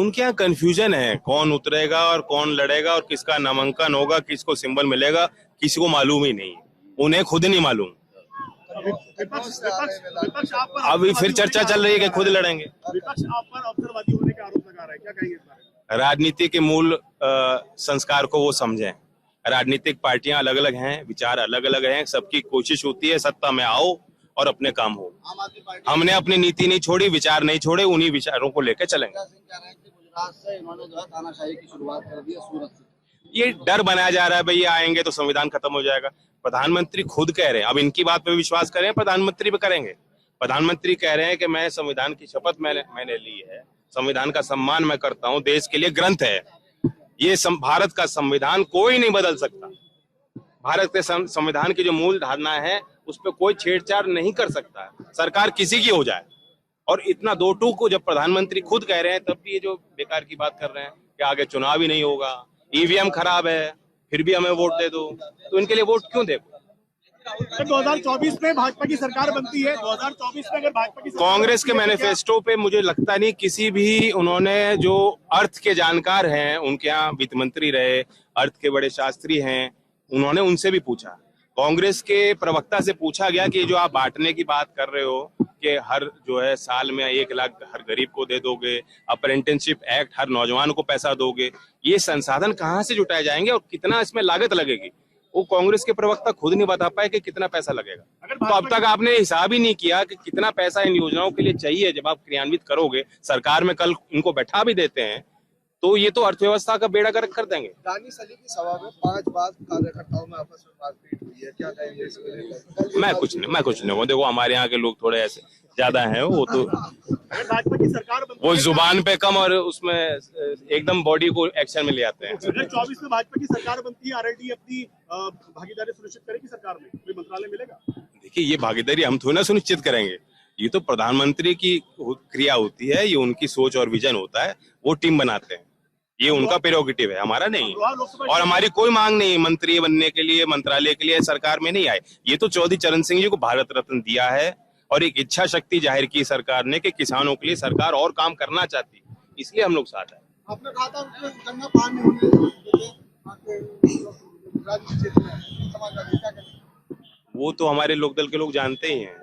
उनके यहाँ कंफ्यूजन है, कौन उतरेगा और कौन लड़ेगा और किसका नामांकन होगा, किसको सिंबल मिलेगा, किसी को मालूम ही नहीं, उन्हें खुद नहीं मालूम। विपक्ष आप पर अभी फिर चर्चा चल रही है कि खुद लड़ेंगे। विपक्ष आप पर अवसरवादी होने का आरोप लगा रहा है, क्या कहेंगे इस बारे में? राजनीति के मूल संस्कार को वो समझें। राजनीतिक पार्टियां अलग अलग हैं, विचार अलग अलग हैं, सबकी कोशिश होती है सत्ता में आओ और अपने काम हो। हमने अपनी नीति नहीं छोड़ी, विचार नहीं छोड़े, उन्हीं विचारों को लेकर चलेंगे। गुजरात से इन्होंने जो है तानाशाही की शुरुआत कर दी है सूरत से। ये डर बनाया जा रहा है भाई, आएंगे तो संविधान खत्म हो जाएगा। प्रधानमंत्री खुद कह रहे हैं, अब इनकी बात पे विश्वास करें, प्रधानमंत्री पे करेंगे। प्रधानमंत्री कह रहे हैं कि मैं संविधान की शपथ मैंने ली है, संविधान का सम्मान मैं करता हूं, देश के लिए ग्रंथ है ये। भारत का संविधान कोई नहीं बदल सकता। भारत के संविधान की जो मूल धारणा है उस पर कोई छेड़छाड़ नहीं कर सकता, सरकार किसी की हो जाए। और इतना दो टूक को जब प्रधानमंत्री खुद कह रहे हैं, तब भी ये जो बेकार की बात कर रहे हैं कि आगे चुनाव ही नहीं होगा, ईवीएम खराब है, फिर भी हमें वोट दे दो, तो इनके लिए वोट क्यों दे? 2024 में भाजपा की सरकार बनती है, 2024 में अगर भाजपा की कांग्रेस के मैनिफेस्टो पे मुझे लगता नहीं किसी भी, उन्होंने जो अर्थ के जानकार हैं, उनके यहाँ वित्त मंत्री रहे, अर्थ के बड़े शास्त्री हैं, उन्होंने उनसे भी पूछा। कांग्रेस के प्रवक्ता से पूछा गया कि जो आप बांटने की बात कर रहे हो कि हर जो है साल में 1 लाख हर गरीब को दे दोगे, अप्रेंटिसशिप एक्ट हर नौजवान को पैसा दोगे, ये संसाधन कहाँ से जुटाए जाएंगे और कितना इसमें लागत लगेगी? वो कांग्रेस के प्रवक्ता खुद नहीं बता पाए कि कितना पैसा लगेगा। तो अब तक आपने हिसाब ही नहीं किया कि कितना पैसा इन योजनाओं के लिए चाहिए। जब आप क्रियान्वित करोगे, सरकार में कल इनको बैठा भी देते हैं, तो ये तो अर्थव्यवस्था का बेड़ा गर्क कर देंगे। दानिश अली की सभा में 5 बार कार्यकर्ताओं में आपस में मारपीट हुई है, क्या कहेंगे इसको लेकर? मैं कुछ नहीं वो देखो, हमारे यहाँ के लोग थोड़े ऐसे ज्यादा हैं, वो तो अगर भाजपा की सरकार बनती वो है, जुबान पे कम और उसमें एकदम बॉडी को एक्शन में ले आते हैं। अगर 24 में भाजपा की सरकार बनती है, आरएलडी अपनी भागीदारी सुनिश्चित करेगी सरकार में, कोई मंत्रालय मिलेगा? देखिए, ये भागीदारी हम थोड़ी ना सुनिश्चित करेंगे, ये तो प्रधानमंत्री की क्रिया होती है, ये उनकी सोच और विजन होता है, वो टीम बनाते हैं, ये उनका प्रेरोगेटिव है, हमारा नहीं। और हमारी कोई मांग नहीं मंत्री बनने के लिए, मंत्रालय के लिए सरकार में नहीं आए। ये तो चौधरी चरण सिंह जी को भारत रत्न दिया है और एक इच्छा शक्ति जाहिर की सरकार ने कि किसानों के लिए सरकार और काम करना चाहती, इसलिए हम लोग साथ हैं। आपने कहा था गन्ना पान नहीं होने वो तो हमारे लोकदल के लोग जानते ही हैं।